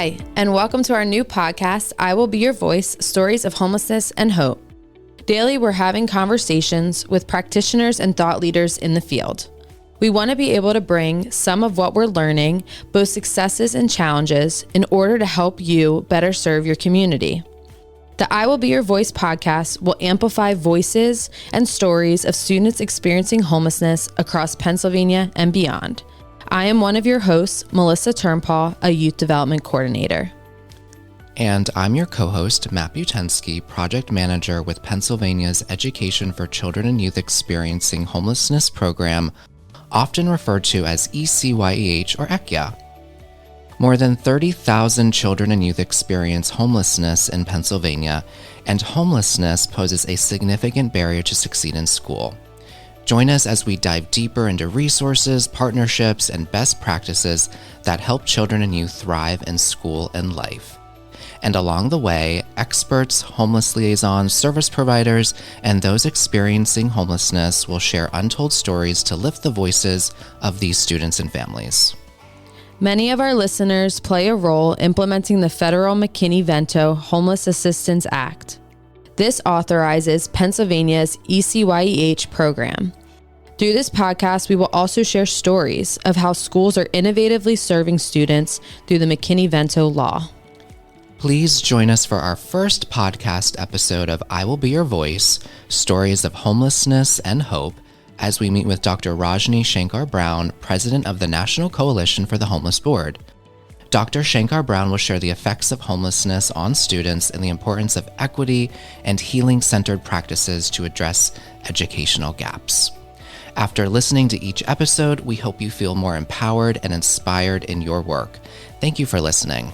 Hi, and welcome to our new podcast, I Will Be Your Voice, Stories of Homelessness and Hope. Daily, we're having conversations with practitioners and thought leaders in the field. We want to be able to bring some of what we're learning, both successes and challenges, in order to help you better serve your community. The I Will Be Your Voice podcast will amplify voices and stories of students experiencing homelessness across Pennsylvania and beyond. I am one of your hosts, Melissa Turnpaw, a Youth Development Coordinator. And I'm your co-host, Matt Butensky, Project Manager with Pennsylvania's Education for Children and Youth Experiencing Homelessness program, often referred to as ECYEH or ECYA. More than 30,000 children and youth experience homelessness in Pennsylvania, and homelessness poses a significant barrier to succeed in school. Join us as we dive deeper into resources, partnerships, and best practices that help children and youth thrive in school and life. And along the way, experts, homeless liaisons, service providers, and those experiencing homelessness will share untold stories to lift the voices of these students and families. Many of our listeners play a role implementing the federal McKinney-Vento Homeless Assistance Act. This authorizes Pennsylvania's ECYEH program. Through this podcast, we will also share stories of how schools are innovatively serving students through the McKinney-Vento law. Please join us for our first podcast episode of I Will Be Your Voice, Stories of Homelessness and Hope, as we meet with Dr. Rajni Shankar-Brown, President of the National Coalition for the Homeless Board. Dr. Shankar-Brown will share the effects of homelessness on students and the importance of equity and healing-centered practices to address educational gaps. After listening to each episode, we hope you feel more empowered and inspired in your work. Thank you for listening.